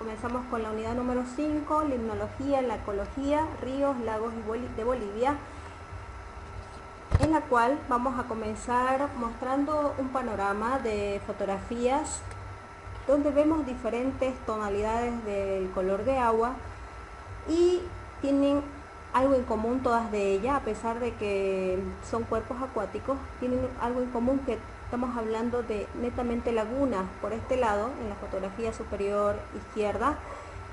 Comenzamos con la unidad número 5, limnología, la ecología, ríos, lagos de Bolivia, en la cual vamos a comenzar mostrando un panorama de fotografías donde vemos diferentes tonalidades del color de agua y tienen algo en común todas de ellas, a pesar de que son cuerpos acuáticos, tienen algo en común, que estamos hablando de netamente lagunas. Por este lado, en la fotografía superior izquierda,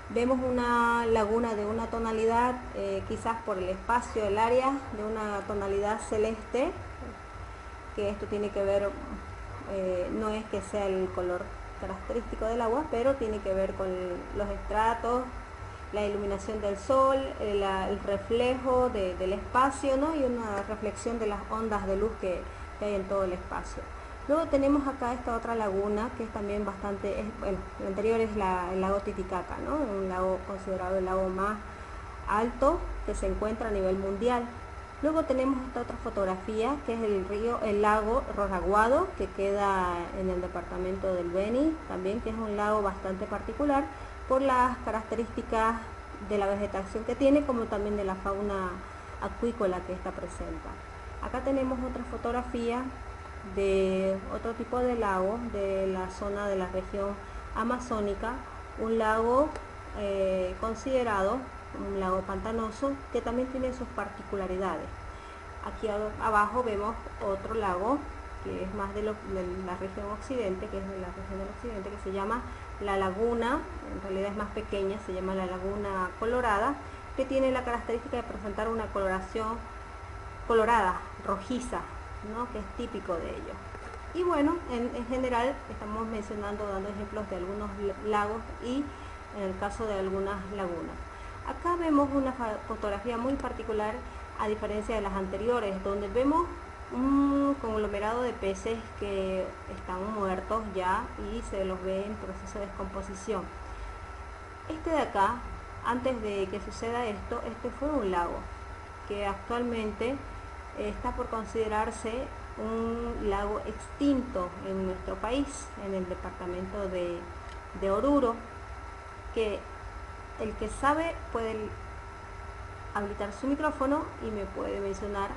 vemos una laguna de una tonalidad, quizás por el espacio del área, de una tonalidad celeste, que esto tiene que ver, no es que sea el color característico del agua, pero tiene que ver con los estratos, la iluminación del sol, el reflejo del espacio, ¿no? Y una reflexión de las ondas de luz que hay en todo el espacio. Luego tenemos acá esta otra laguna que es también bastante, bueno, el anterior es el lago Titicaca, ¿no? Un lago considerado el lago más alto que se encuentra a nivel mundial. Luego tenemos esta otra fotografía que es el lago Roraguado, que queda en el departamento del Beni, también, que es un lago bastante particular por las características de la vegetación que tiene, como también de la fauna acuícola que esta presenta. Acá tenemos otra fotografía de otro tipo de lago de la zona de la región amazónica, un lago considerado un lago pantanoso que también tiene sus particularidades. Aquí abajo vemos otro lago que es más de la región occidente, que es de la región del occidente, que se llama la laguna, en realidad es más pequeña, se llama la laguna colorada, que tiene la característica de presentar una coloración colorada, rojiza, ¿no? Que es típico de ello. Y bueno, en general estamos mencionando, dando ejemplos de algunos lagos y en el caso de algunas lagunas. Acá vemos una fotografía muy particular, a diferencia de las anteriores, donde vemos un conglomerado de peces que están muertos ya y se los ve en proceso de descomposición. Este de acá, antes de que suceda esto, este fue un lago que actualmente está por considerarse un lago extinto en nuestro país, en el departamento de Oruro, que el que sabe puede habilitar su micrófono y me puede mencionar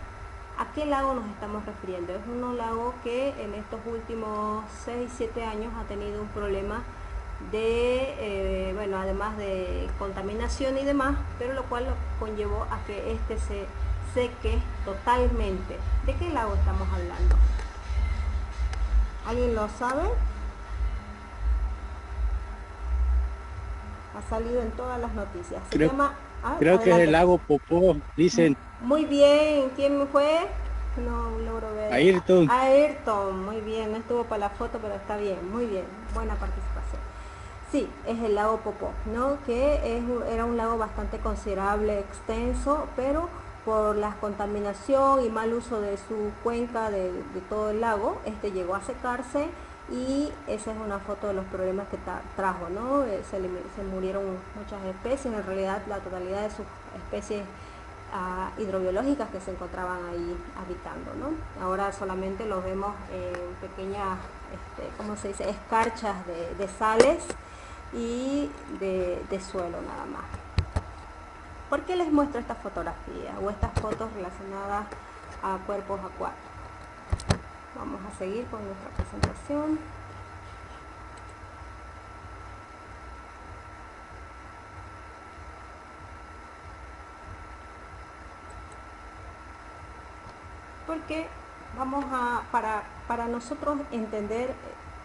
a qué lago nos estamos refiriendo. Es un lago que en estos últimos 6-7 años ha tenido un problema de, bueno, además de contaminación y demás, pero lo cual conllevó a que este se seque totalmente. ¿De qué lago estamos hablando? ¿Alguien lo sabe? Ha salido en todas las noticias. Se llama... Creo que es el lago Popó, dicen. Muy bien, ¿quién fue? No logro ver. Ayrton. Ayrton, muy bien, no estuvo para la foto, pero está bien, muy bien, buena participación. Sí, es el lago Popó, ¿no? Que era un lago bastante considerable, extenso, pero por la contaminación y mal uso de su cuenca, de todo el lago, este llegó a secarse y esa es una foto de los problemas que trajo, ¿no? Se murieron muchas especies, en realidad la totalidad de sus especies hidrobiológicas que se encontraban ahí habitando, ¿no? Ahora solamente los vemos en pequeñas, ¿cómo se dice?, escarchas de sales y de suelo nada más. ¿Por qué les muestro esta fotografía o estas fotos relacionadas a cuerpos acuáticos? Vamos a seguir con nuestra presentación. Porque vamos para nosotros entender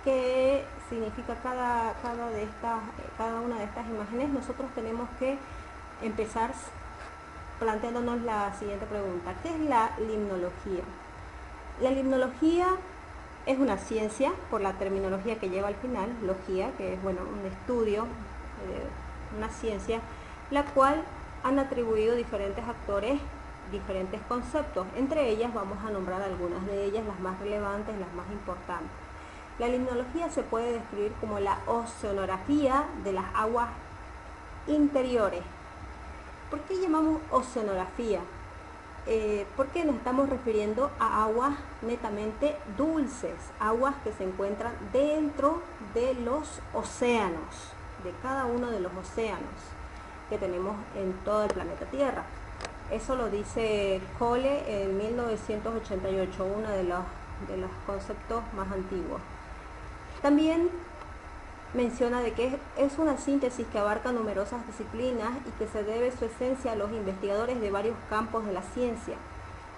qué significa cada una de estas imágenes, nosotros tenemos que empezar planteándonos la siguiente pregunta: ¿qué es la limnología? La limnología es una ciencia, por la terminología que lleva al final, logía, que es, bueno, un estudio, una ciencia, la cual han atribuido diferentes actores diferentes conceptos. Entre ellas vamos a nombrar algunas de ellas, las más relevantes, las más importantes. La limnología se puede describir como la oceanografía de las aguas interiores. ¿Por qué llamamos oceanografía? Porque nos estamos refiriendo a aguas netamente dulces, aguas que se encuentran dentro de los océanos. de cada uno de los océanos que tenemos en todo el planeta Tierra. Eso lo dice Cole en 1988, uno de los conceptos más antiguos. También menciona de que es una síntesis que abarca numerosas disciplinas y que se debe su esencia a los investigadores de varios campos de la ciencia.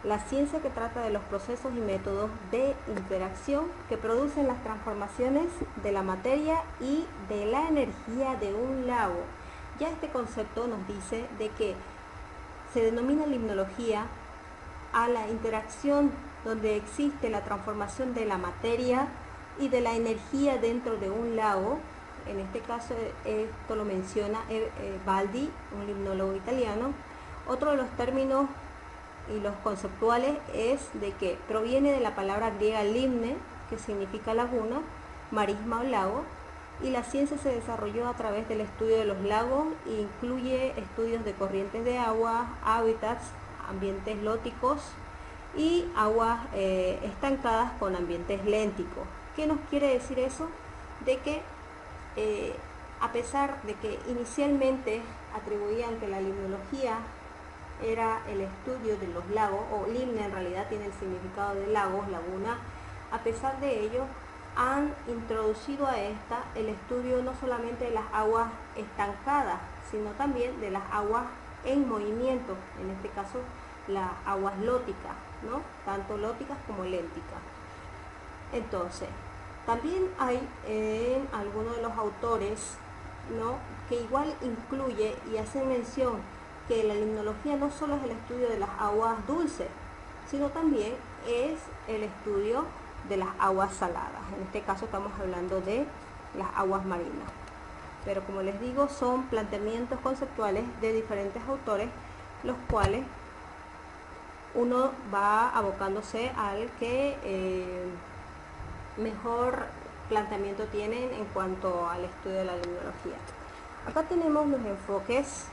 La ciencia que trata de los procesos y métodos de interacción que producen las transformaciones de la materia y de la energía de un lago. Ya este concepto nos dice de que se denomina limnología a la interacción donde existe la transformación de la materia y de la energía dentro de un lago. En este caso esto lo menciona Baldi, un limnólogo italiano. Otro de los términos y los conceptuales es de que proviene de la palabra griega limne, que significa laguna, marisma o lago, y la ciencia se desarrolló a través del estudio de los lagos e incluye estudios de corrientes de agua, hábitats, ambientes lóticos y aguas estancadas con ambientes lénticos. ¿Qué nos quiere decir eso? De que a pesar de que inicialmente atribuían que la limnología era el estudio de los lagos, o limne en realidad tiene el significado de lagos, laguna, a pesar de ello han introducido a esta el estudio no solamente de las aguas estancadas, sino también de las aguas en movimiento, en este caso las aguas lóticas, ¿no? Tanto lóticas como lénticas. Entonces, también hay en algunos de los autores, ¿no?, que igual incluye y hace mención que la limnología no solo es el estudio de las aguas dulces, sino también es el estudio de las aguas saladas. En este caso estamos hablando de las aguas marinas. Pero como les digo, son planteamientos conceptuales de diferentes autores, los cuales uno va abocándose al que mejor planteamiento tienen en cuanto al estudio de la limnología. Acá tenemos los enfoques.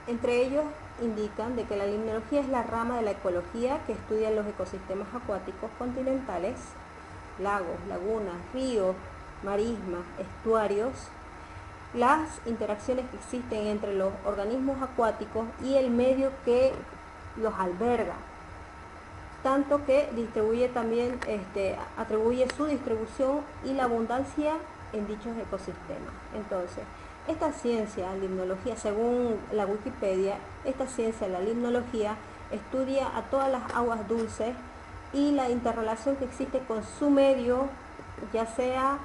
Entre ellos indican de que la limnología es la rama de la ecología que estudia los ecosistemas acuáticos continentales, lagos, lagunas, ríos, marismas, estuarios, las interacciones que existen entre los organismos acuáticos y el medio que los alberga, tanto que distribuye también, atribuye su distribución y la abundancia en dichos ecosistemas. Entonces, esta ciencia, limnología, según la Wikipedia, esta ciencia, la limnología, estudia a todas las aguas dulces y la interrelación que existe con su medio, ya sea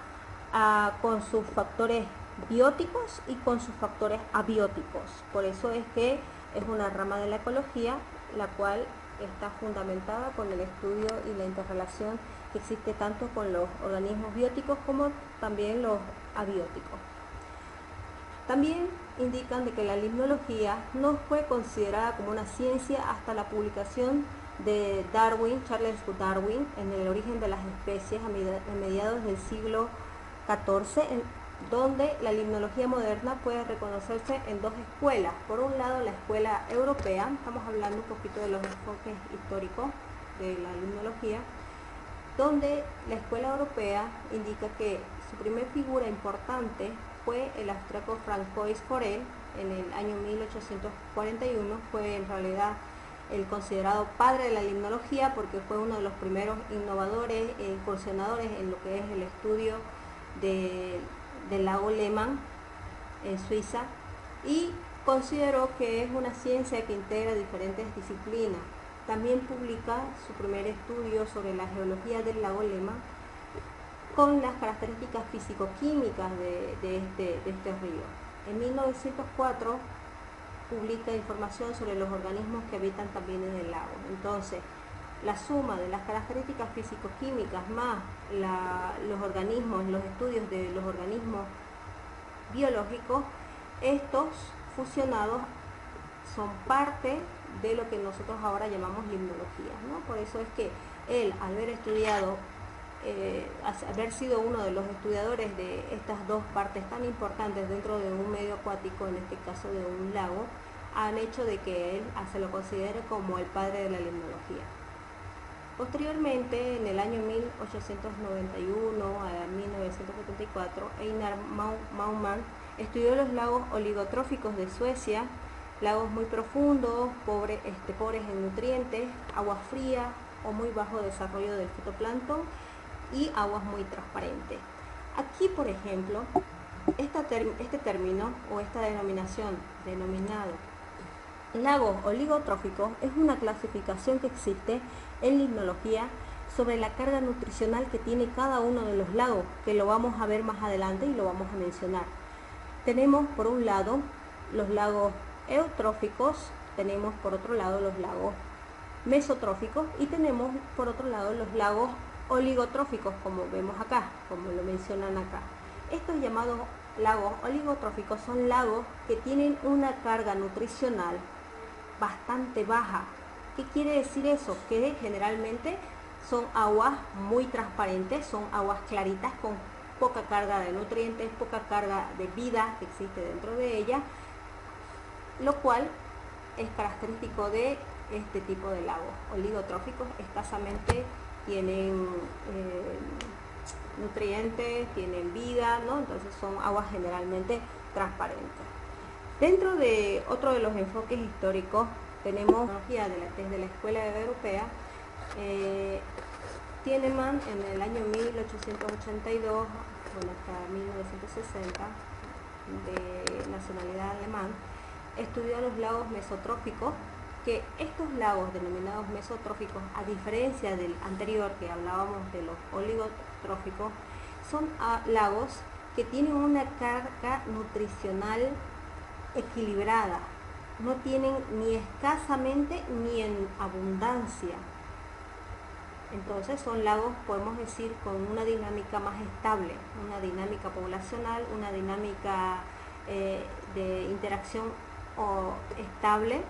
con sus factores bióticos y con sus factores abióticos. Por eso es que es una rama de la ecología, la cual está fundamentada con el estudio y la interrelación que existe tanto con los organismos bióticos como también los abióticos. También indican de que la limnología no fue considerada como una ciencia hasta la publicación de Darwin, Charles Darwin, en El origen de las especies a mediados del siglo XIV, donde la limnología moderna puede reconocerse en dos escuelas. Por un lado, la escuela europea, estamos hablando un poquito de los enfoques históricos de la limnología, donde la escuela europea indica que su primer figura importante fue el austríaco Francois Forel en el año 1841. Fue en realidad el considerado padre de la limnología porque fue uno de los primeros innovadores e incursionadores en lo que es el estudio del lago Lehmann en Suiza, y consideró que es una ciencia que integra diferentes disciplinas. También publica su primer estudio sobre la geología del lago Lehmann con las características físico-químicas de este río. En 1904 publica información sobre los organismos que habitan también en el lago. Entonces, la suma de las características físico-químicas más los organismos, los estudios de los organismos biológicos, estos fusionados son parte de lo que nosotros ahora llamamos limnología, ¿no? Por eso es que él, al haber estudiado, haber sido uno de los estudiadores de estas dos partes tan importantes dentro de un medio acuático, en este caso de un lago, han hecho de que él se lo considere como el padre de la limnología. Posteriormente, en el año 1891 a 1974, Einar Maumann estudió los lagos oligotróficos de Suecia, lagos muy profundos, pobres en nutrientes, agua fría o muy bajo desarrollo del fitoplancton y aguas muy transparentes. Aquí, por ejemplo, este término o esta denominación denominado lagos oligotróficos es una clasificación que existe en limnología sobre la carga nutricional que tiene cada uno de los lagos, que lo vamos a ver más adelante y lo vamos a mencionar. Tenemos por un lado los lagos eutróficos, tenemos por otro lado los lagos mesotróficos y tenemos por otro lado los lagos oligotróficos, como vemos acá, como lo mencionan acá. Estos llamados lagos oligotróficos son lagos que tienen una carga nutricional bastante baja. ¿Qué quiere decir eso? Que generalmente son aguas muy transparentes, son aguas claritas con poca carga de nutrientes, poca carga de vida que existe dentro de ella, lo cual es característico de este tipo de lagos oligotróficos. Escasamente tienen nutrientes, tienen vida, ¿no? Entonces son aguas generalmente transparentes. Dentro de otro de los enfoques históricos tenemos desde la Escuela Europea. Tienemann en el año 1882, hasta 1960, de nacionalidad alemán, estudió los lagos mesotróficos, que estos lagos denominados mesotróficos, a diferencia del anterior que hablábamos de los oligotróficos, son lagos que tienen una carga nutricional equilibrada, no tienen ni escasamente ni en abundancia. Entonces son lagos, podemos decir, con una dinámica más estable, una dinámica poblacional, una dinámica de interacción estable,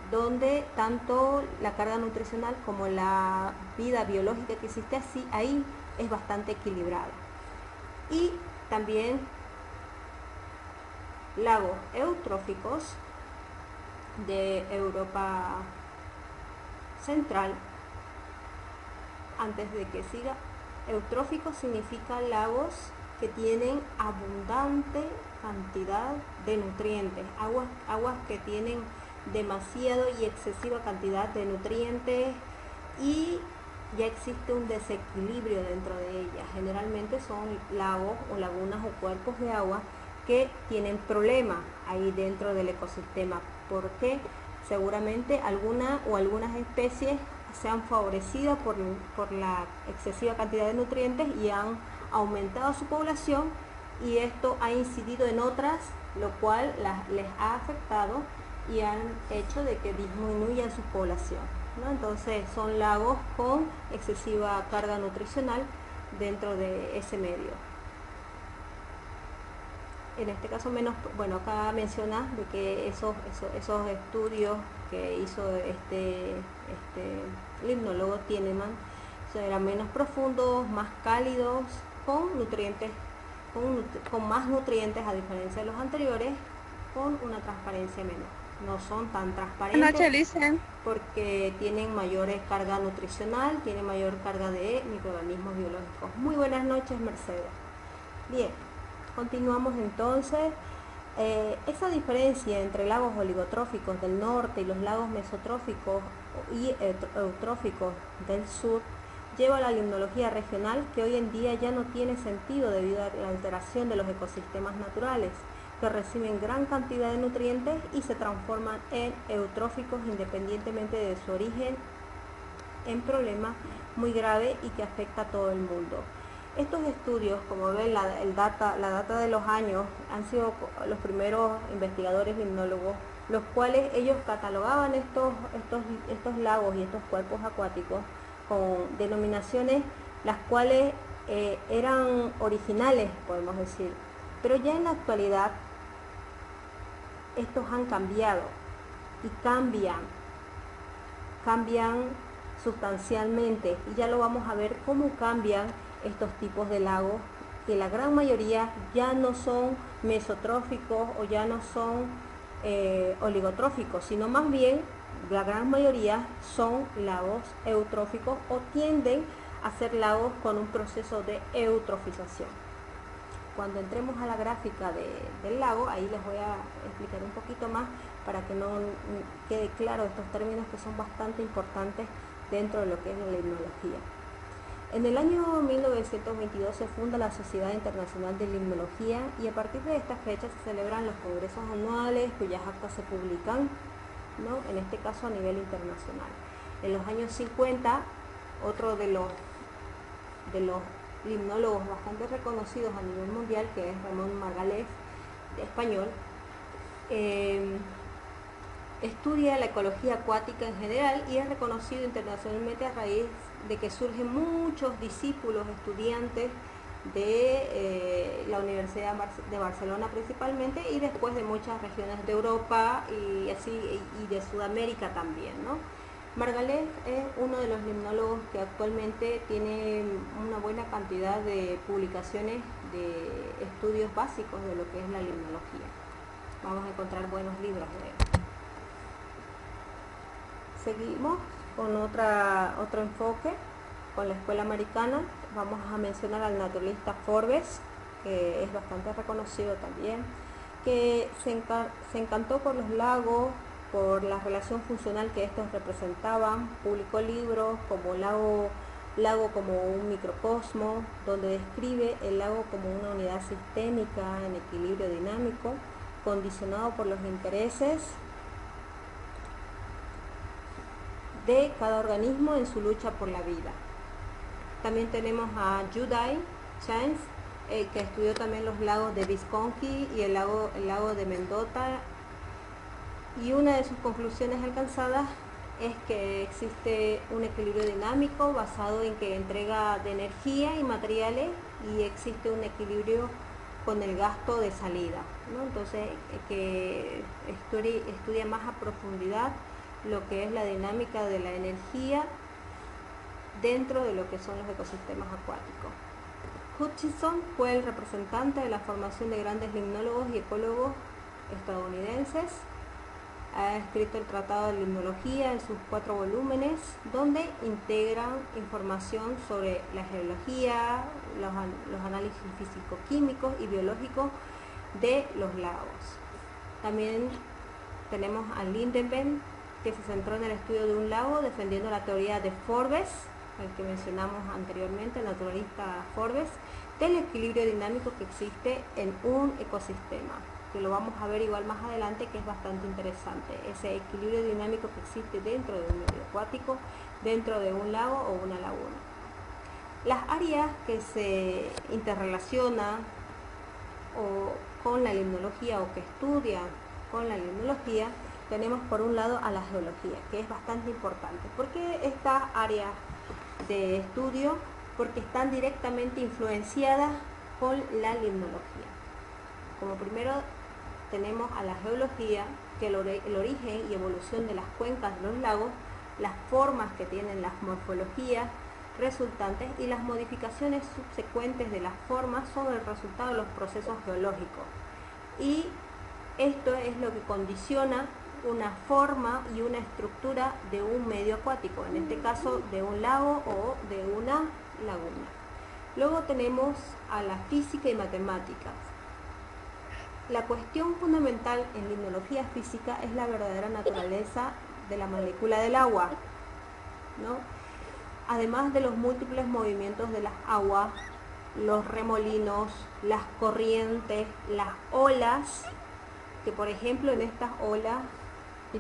donde tanto la carga nutricional como la vida biológica que existe ahí es bastante equilibrada. Y también lagos eutróficos de Europa Central. Antes de que siga, eutrófico significa lagos que tienen abundante cantidad de nutrientes, aguas que tienen demasiado y excesiva cantidad de nutrientes y ya existe un desequilibrio dentro de ellas. Generalmente son lagos o lagunas o cuerpos de agua que tienen problemas ahí dentro del ecosistema, porque seguramente algunas especies se han favorecido por la excesiva cantidad de nutrientes y han aumentado su población, y esto ha incidido en otras, lo cual les ha afectado y han hecho de que disminuya su población, ¿no? Entonces son lagos con excesiva carga nutricional dentro de ese medio. En este caso acá menciona de que esos estudios que hizo este limnólogo Tienemann eran menos profundos, más cálidos, con nutrientes, con más nutrientes, a diferencia de los anteriores, con una transparencia menor. No son tan transparentes porque tienen mayor carga nutricional, tienen mayor carga de microorganismos biológicos. Muy buenas noches, Mercedes. Bien, continuamos entonces. Esa diferencia entre lagos oligotróficos del norte y los lagos mesotróficos y eutróficos del sur lleva a la limnología regional, que hoy en día ya no tiene sentido debido a la alteración de los ecosistemas naturales, que reciben gran cantidad de nutrientes y se transforman en eutróficos independientemente de su origen, en problema muy grave y que afecta a todo el mundo. Estos estudios, como ven, la data de los años, han sido los primeros investigadores limnólogos, los cuales ellos catalogaban estos lagos y estos cuerpos acuáticos con denominaciones las cuales eran originales, podemos decir. Pero ya en la actualidad estos han cambiado y cambian sustancialmente, y ya lo vamos a ver cómo cambian estos tipos de lagos, que la gran mayoría ya no son mesotróficos o ya no son oligotróficos, sino más bien la gran mayoría son lagos eutróficos o tienden a ser lagos con un proceso de eutrofización. Cuando entremos a la gráfica del lago, ahí les voy a explicar un poquito más para que no quede claro estos términos que son bastante importantes dentro de lo que es la limnología. En el año 1922 se funda la Sociedad Internacional de Limnología y a partir de esta fecha se celebran los congresos anuales cuyas actas se publican, ¿no?, en este caso a nivel internacional. En los años 50, otro de los limnólogos bastante reconocidos a nivel mundial, que es Ramón Margalef, español, estudia la ecología acuática en general y es reconocido internacionalmente a raíz de que surgen muchos discípulos, estudiantes de la Universidad de Barcelona principalmente, y después de muchas regiones de Europa y de Sudamérica también, ¿no? Margalef es uno de los limnólogos que actualmente tiene una buena cantidad de publicaciones de estudios básicos de lo que es la limnología. Vamos a encontrar buenos libros de él. Seguimos con otro enfoque, con la escuela americana. Vamos a mencionar al naturalista Forbes, que es bastante reconocido también, que se encantó por los lagos, por la relación funcional que estos representaban. Publicó libros como Lago como un microcosmo, donde describe el lago como una unidad sistémica en equilibrio dinámico, condicionado por los intereses de cada organismo en su lucha por la vida. También tenemos a Judai Chance, que estudió también los lagos de Visconti y el lago de Mendota, y una de sus conclusiones alcanzadas es que existe un equilibrio dinámico basado en que entrega de energía y materiales, y existe un equilibrio con el gasto de salida, ¿no? Entonces, que estudia más a profundidad lo que es la dinámica de la energía dentro de lo que son los ecosistemas acuáticos. Hutchinson fue el representante de la formación de grandes limnólogos y ecólogos estadounidenses. Ha escrito el Tratado de Limnología en sus 4 volúmenes, donde integran información sobre la geología, los análisis físico-químicos y biológicos de los lagos. También tenemos a Lindenberg, que se centró en el estudio de un lago, defendiendo la teoría de Forbes, el que mencionamos anteriormente, el naturalista Forbes, del equilibrio dinámico que existe en un ecosistema, que lo vamos a ver igual más adelante, que es bastante interesante, ese equilibrio dinámico que existe dentro de un medio acuático, dentro de un lago o una laguna. Las áreas que se interrelacionan con la limnología o que estudian con la limnología, tenemos por un lado a la geología, que es bastante importante. ¿Por qué estas áreas de estudio? Porque están directamente influenciadas con la limnología. Como primero tenemos a la geología, que el origen y evolución de las cuencas de los lagos, las formas que tienen las morfologías resultantes y las modificaciones subsecuentes de las formas son el resultado de los procesos geológicos. Y esto es lo que condiciona una forma y una estructura de un medio acuático, en este caso de un lago o de una laguna. Luego tenemos a la física y matemáticas. La cuestión fundamental en limnología física es la verdadera naturaleza de la molécula del agua, ¿no? Además de los múltiples movimientos de las aguas, los remolinos, las corrientes, las olas, que por ejemplo en estas olas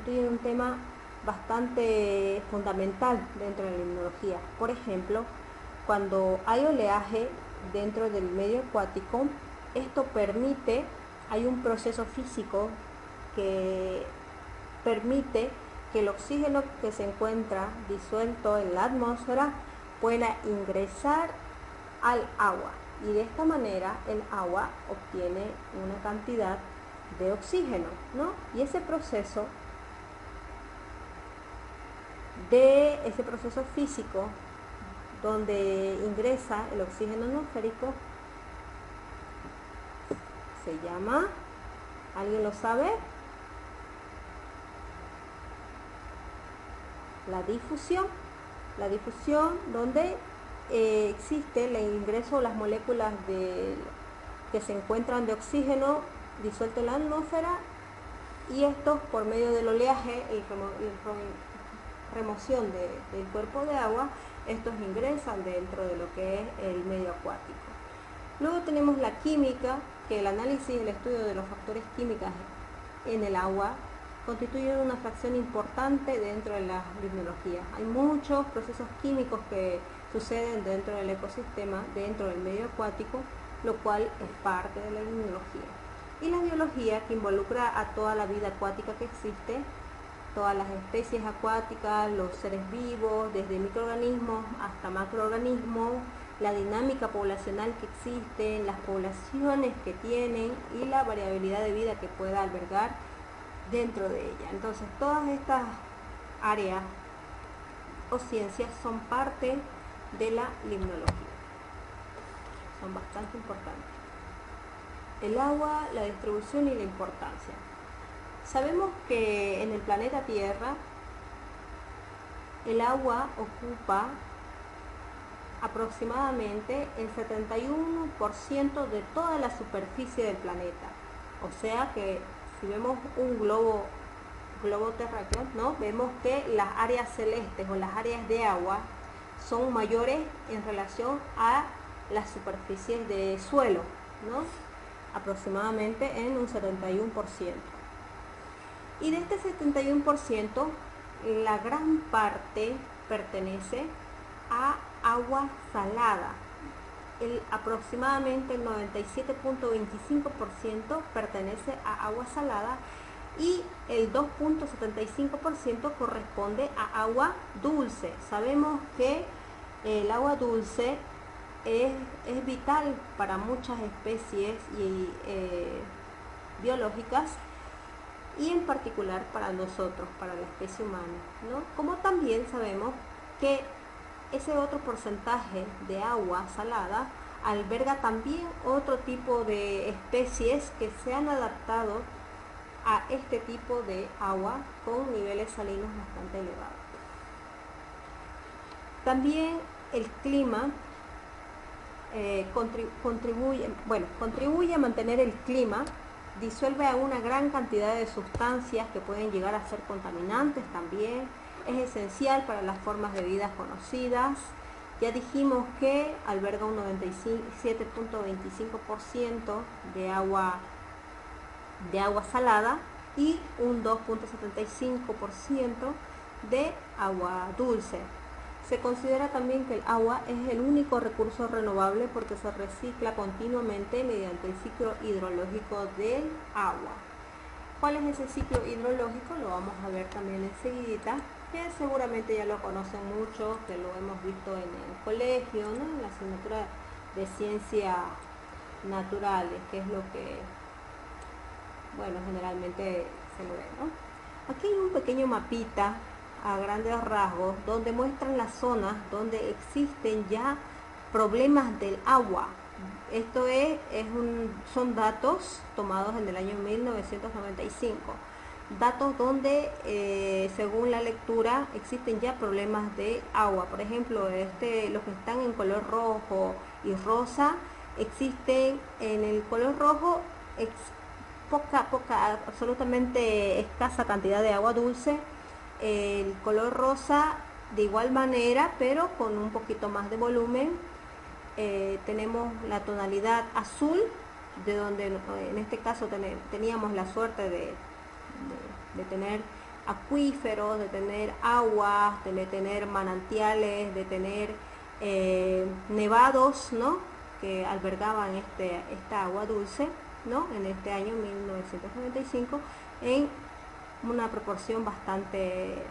tiene un tema bastante fundamental dentro de la limnología. Por ejemplo, cuando hay oleaje dentro del medio acuático, esto permite, hay un proceso físico que permite que el oxígeno que se encuentra disuelto en la atmósfera pueda ingresar al agua, y de esta manera el agua obtiene una cantidad de oxígeno, ¿no? Y ese proceso físico donde ingresa el oxígeno atmosférico se llama, ¿alguien lo sabe? la difusión donde existe el ingreso de las moléculas que se encuentran de oxígeno disuelto en la atmósfera, y estos por medio del oleaje y remoción del cuerpo de agua, estos ingresan dentro de lo que es el medio acuático. Luego tenemos la química, que el análisis y el estudio de los factores químicos en el agua constituyen una fracción importante dentro de la limnología. Hay muchos procesos químicos que suceden dentro del ecosistema, dentro del medio acuático, lo cual es parte de la limnología. Y la biología, que involucra a toda la vida acuática que existe, todas las especies acuáticas, los seres vivos, desde microorganismos hasta macroorganismos, la dinámica poblacional que existe, las poblaciones que tienen y la variabilidad de vida que pueda albergar dentro de ella. Entonces, todas estas áreas o ciencias son parte de la limnología, son bastante importantes. El agua, la distribución y la importancia. Sabemos que en el planeta Tierra el agua ocupa aproximadamente el 71% de toda la superficie del planeta. O sea que si vemos un globo terráqueo, ¿no? Vemos que las áreas celestes o las áreas de agua son mayores en relación a las superficies de suelo, ¿no? Aproximadamente en un 71%. Y de este 71%, la gran parte pertenece a agua salada. Aproximadamente el 97.25% pertenece a agua salada y el 2.75% corresponde a agua dulce. Sabemos que el agua dulce es vital para muchas especies biológicas, y en particular para nosotros, para la especie humana, ¿no? Como también sabemos que ese otro porcentaje de agua salada alberga también otro tipo de especies que se han adaptado a este tipo de agua con niveles salinos bastante elevados. También el clima contribuye a mantener el clima, disuelve a una gran cantidad de sustancias que pueden llegar a ser contaminantes también, es esencial para las formas de vida conocidas. Ya dijimos que alberga un 97.25% de agua salada y un 2.75% de agua dulce. Se considera también que el agua es el único recurso renovable porque se recicla continuamente mediante el ciclo hidrológico del agua. ¿Cuál es ese ciclo hidrológico? Lo vamos a ver también enseguida, que seguramente ya lo conocen mucho, que lo hemos visto en el colegio, ¿no? En la asignatura de ciencias naturales, que es lo que, bueno, generalmente se lo ve, ¿no? Aquí hay un pequeño mapita a grandes rasgos donde muestran las zonas donde existen ya problemas del agua. Esto son datos tomados en el año 1995, datos donde según la lectura existen ya problemas de agua. Por ejemplo, los que están en color rojo y rosa, existen en el color rojo absolutamente escasa cantidad de agua dulce. El color rosa de igual manera, pero con un poquito más de volumen. Tenemos la tonalidad azul, de donde en este caso teníamos la suerte de tener acuíferos, de tener aguas, de tener manantiales, de tener nevados, ¿no? Que albergaban esta agua dulce, ¿no? En este año 1995 en una proporción bastante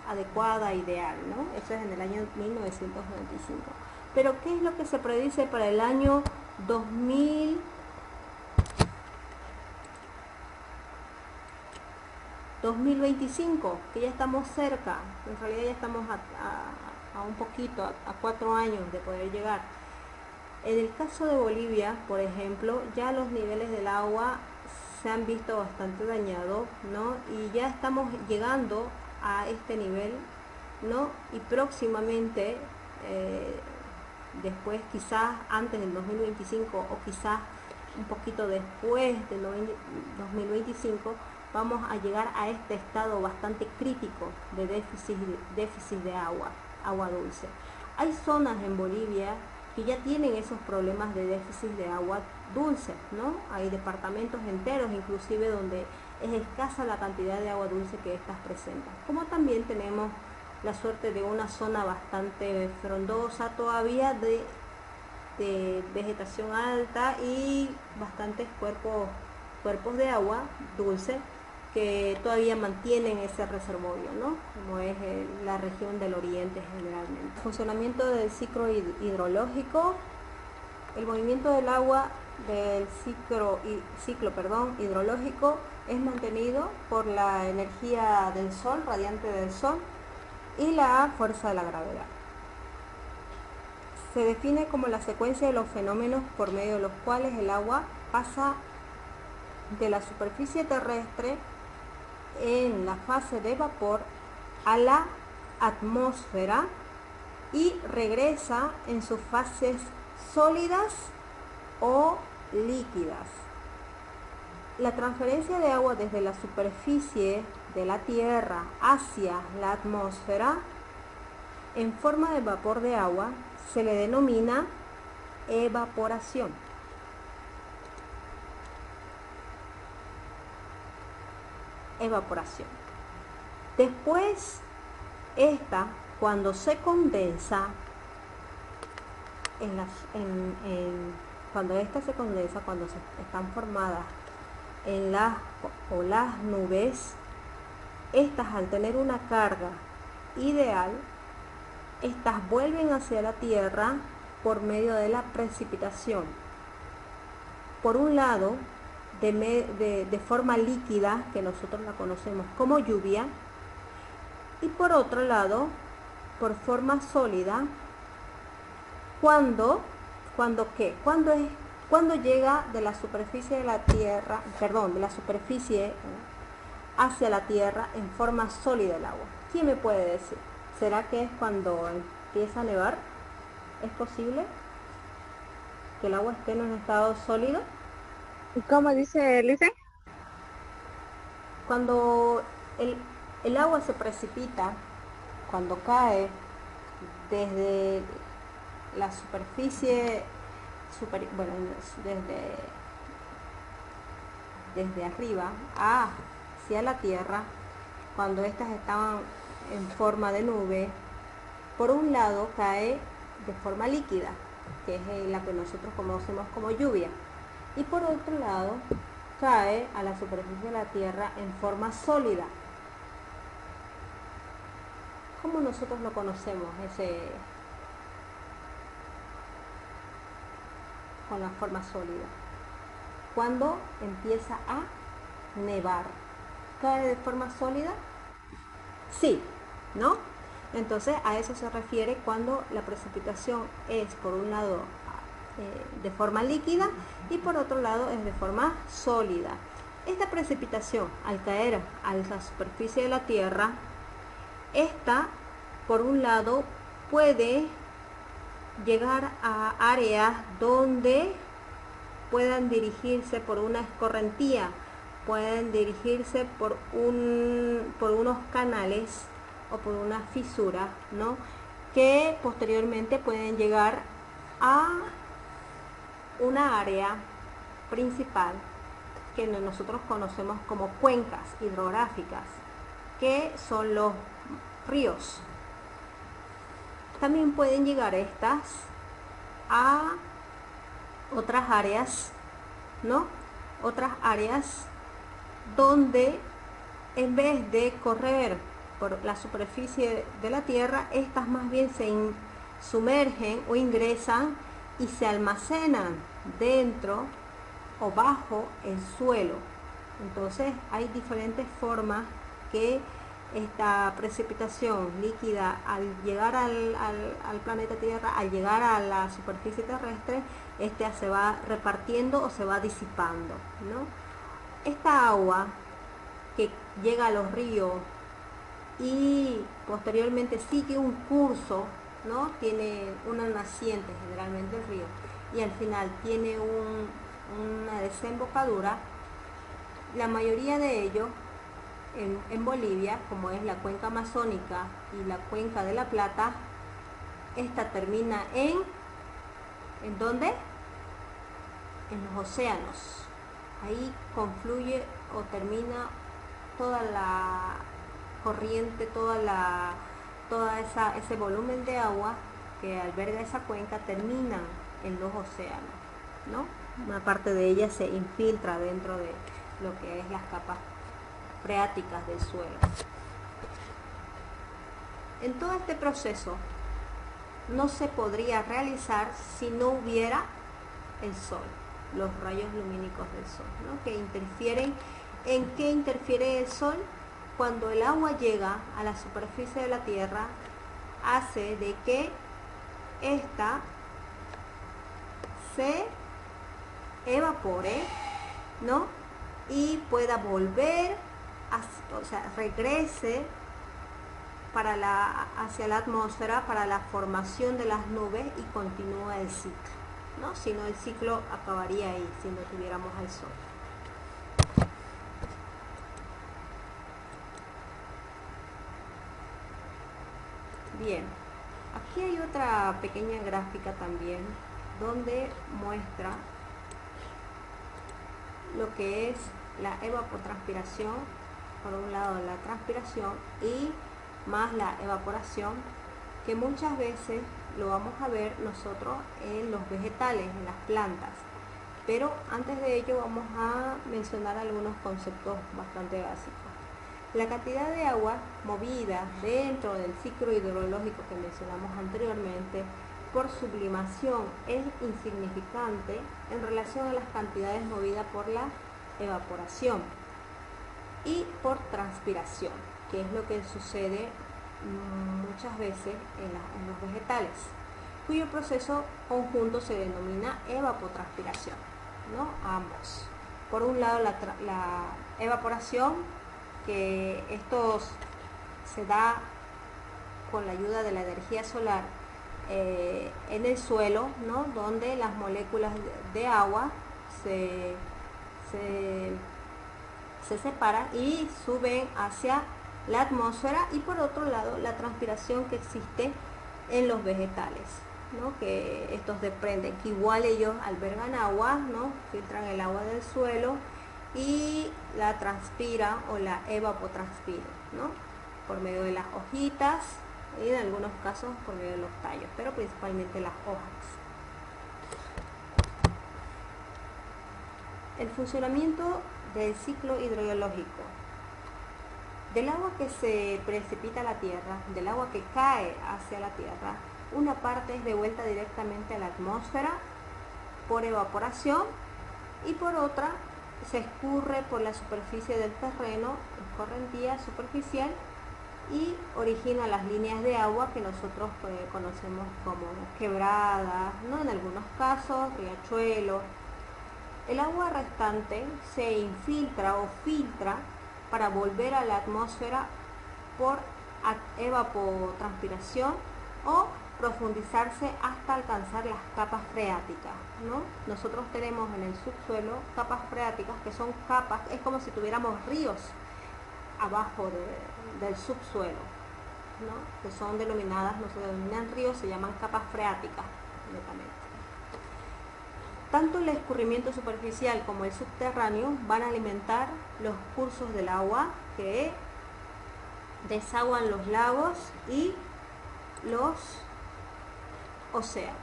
adecuada, ideal, ¿no? Eso es en el año 1995. Pero ¿qué es lo que se predice para el año 2025? Que ya estamos cerca, en realidad ya estamos a un poquito, a 4 años de poder llegar. En el caso de Bolivia, por ejemplo, ya los niveles del agua se han visto bastante dañados, ¿no? Y ya estamos llegando a este nivel ¿no? Y próximamente, después quizás antes del 2025 o quizás un poquito después del 2025, vamos a llegar a este estado bastante crítico de déficit de agua dulce. Hay zonas en Bolivia que ya tienen esos problemas de déficit de agua dulce, ¿no? Hay departamentos enteros inclusive donde es escasa la cantidad de agua dulce que estas presentan. Como también tenemos la suerte de una zona bastante frondosa todavía de vegetación alta y bastantes cuerpos de agua dulce que todavía mantienen ese reservorio, ¿no? Como es la región del oriente generalmente. Funcionamiento del ciclo hidrológico. El movimiento del agua del ciclo hidrológico es mantenido por la energía del sol, radiante del sol, y la fuerza de la gravedad. Se define como la secuencia de los fenómenos por medio de los cuales el agua pasa de la superficie terrestre en la fase de vapor a la atmósfera y regresa en sus fases sólidas o líquidas. La transferencia de agua desde la superficie de la Tierra hacia la atmósfera en forma de vapor de agua se le denomina evaporación. Después, cuando se condensa, cuando están formadas en las nubes, estas al tener una carga ideal, estas vuelven hacia la Tierra por medio de la precipitación. Por un lado, de forma líquida, que nosotros la conocemos como lluvia, y por otro lado, por forma sólida, cuando llega de la superficie de la Tierra, de la superficie hacia la Tierra en forma sólida el agua. ¿Quién me puede decir? ¿Será que es cuando empieza a nevar? ¿Es posible que el agua esté en un estado sólido? ¿Cómo dice Lice? Cuando el agua se precipita, cuando cae desde la superficie, desde arriba hacia la Tierra, cuando estas estaban en forma de nube, por un lado cae de forma líquida, que es la que nosotros conocemos como lluvia, y por otro lado cae a la superficie de la Tierra en forma sólida. ¿Cómo nosotros lo conocemos con la forma sólida? Cuando empieza a nevar, ¿cae de forma sólida? Sí, ¿no? Entonces a eso se refiere cuando la precipitación es por un lado de forma líquida y por otro lado es de forma sólida. Esta precipitación al caer a la superficie de la Tierra, esta por un lado puede llegar a áreas donde puedan dirigirse por una escorrentía, pueden dirigirse por unos canales o por una fisura, ¿no? Que posteriormente pueden llegar a una área principal que nosotros conocemos como cuencas hidrográficas, que son los ríos. También pueden llegar estas a otras áreas, ¿no? Otras áreas donde en vez de correr por la superficie de la Tierra, estas más bien se sumergen o ingresan y se almacenan dentro o bajo el suelo. Entonces hay diferentes formas que esta precipitación líquida al llegar al planeta Tierra, al llegar a la superficie terrestre, se va repartiendo o se va disipando, ¿no? Esta agua que llega a los ríos y posteriormente sigue un curso, ¿no? Tiene una naciente generalmente el río y al final tiene una desembocadura. La mayoría de ellos en Bolivia, como es la cuenca amazónica y la cuenca de la Plata, esta termina ¿en dónde? En los océanos. Ahí confluye o termina toda la corriente, ese volumen de agua que alberga esa cuenca termina en los océanos, ¿no? Una parte de ella se infiltra dentro de lo que es las capas freáticas del suelo. En todo este proceso no se podría realizar si no hubiera el sol, los rayos lumínicos del sol, ¿no? Que interfieren. ¿En qué interfiere el sol? Cuando el agua llega a la superficie de la tierra, hace de que ésta se evapore, ¿no? Y pueda volver, o sea, regrese hacia la atmósfera para la formación de las nubes y continúa el ciclo, ¿no? Si no, el ciclo acabaría ahí si no tuviéramos el sol. Bien, aquí hay otra pequeña gráfica también donde muestra lo que es la evapotranspiración, por un lado la transpiración y más la evaporación, que muchas veces lo vamos a ver nosotros en los vegetales, en las plantas. Pero antes de ello vamos a mencionar algunos conceptos bastante básicos. La cantidad de agua movida dentro del ciclo hidrológico que mencionamos anteriormente por sublimación es insignificante en relación a las cantidades movidas por la evaporación y por transpiración, que es lo que sucede muchas veces en los vegetales, cuyo proceso conjunto se denomina evapotranspiración, ¿no? Ambos. Por un lado la evaporación, que esto se da con la ayuda de la energía solar en el suelo, ¿no? Donde las moléculas de agua se separan y suben hacia la atmósfera, y por otro lado la transpiración que existe en los vegetales, ¿no? Que estos desprenden, que igual ellos albergan agua, ¿no? Filtran el agua del suelo y la transpira o la evapotranspira, ¿no? Por medio de las hojitas y en algunos casos por medio de los tallos, pero principalmente las hojas. El funcionamiento del ciclo hidrológico. Del agua que se precipita a la tierra, del agua que cae hacia la tierra, una parte es devuelta directamente a la atmósfera por evaporación y por otra se escurre por la superficie del terreno, escorrentía superficial, y origina las líneas de agua que nosotros conocemos como quebradas, ¿no? En algunos casos, riachuelos. El agua restante se infiltra o filtra para volver a la atmósfera por evapotranspiración o profundizarse hasta alcanzar las capas freáticas, ¿no? Nosotros tenemos en el subsuelo capas freáticas, que son capas, es como si tuviéramos ríos abajo del subsuelo, ¿no? Que son denominadas, no se denominan ríos, se llaman capas freáticas netamente. Tanto el escurrimiento superficial como el subterráneo van a alimentar los cursos del agua que desaguan los lagos y los océanos.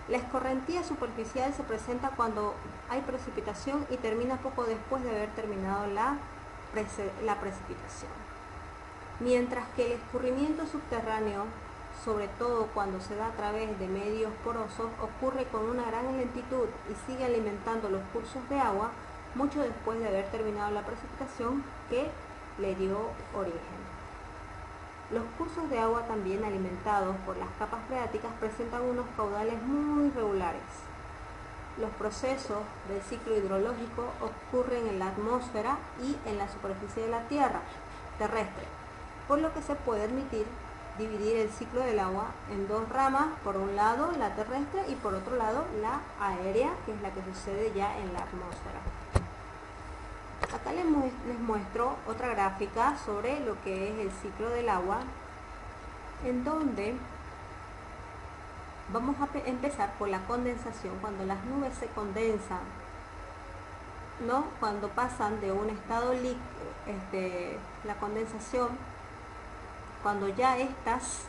La escorrentía superficial se presenta cuando hay precipitación y termina poco después de haber terminado la precipitación. Mientras que el escurrimiento subterráneo, sobre todo cuando se da a través de medios porosos, ocurre con una gran lentitud y sigue alimentando los cursos de agua mucho después de haber terminado la precipitación que le dio origen. Los cursos de agua también alimentados por las capas freáticas presentan unos caudales muy regulares. Los procesos del ciclo hidrológico ocurren en la atmósfera y en la superficie de la tierra terrestre. por lo que se puede dividir el ciclo del agua en dos ramas, por un lado la terrestre y por otro lado la aérea, que es la que sucede ya en la atmósfera. Acá les muestro otra gráfica sobre lo que es el ciclo del agua, en donde vamos a empezar por la condensación. Cuando las nubes se condensan, ¿no? Cuando pasan de un estado líquido, la condensación, cuando ya estas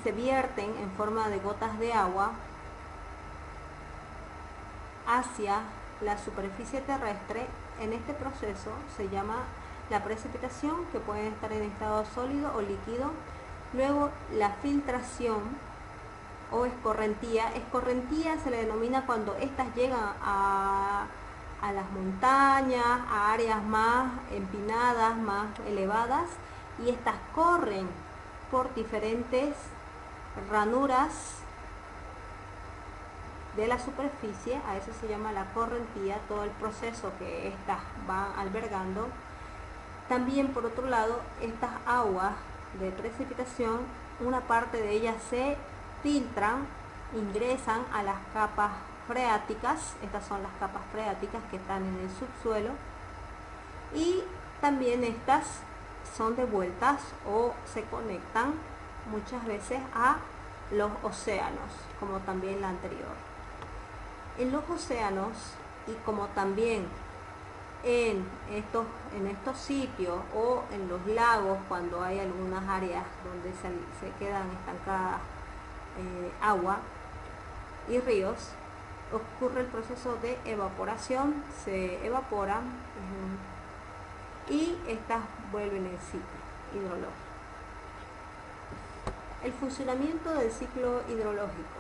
se vierten en forma de gotas de agua hacia la superficie terrestre, en este proceso se llama la precipitación, que puede estar en estado sólido o líquido. Luego la filtración o escorrentía. Escorrentía se le denomina cuando estas llegan a las montañas, a áreas más empinadas, más elevadas, y estas corren por diferentes ranuras de la superficie. A eso se llama la correntía, todo el proceso que estas van albergando. También, por otro lado, estas aguas de precipitación, una parte de ellas se filtran, ingresan a las capas freáticas. Estas son las capas freáticas que están en el subsuelo, y también estas son devueltas o se conectan muchas veces a los océanos, como también la anterior. En los océanos, y como también en estos sitios o en los lagos, cuando hay algunas áreas donde se quedan estancadas agua y ríos, ocurre el proceso de evaporación. Se evaporan y estas vuelven el ciclo hidrológico. El funcionamiento del ciclo hidrológico.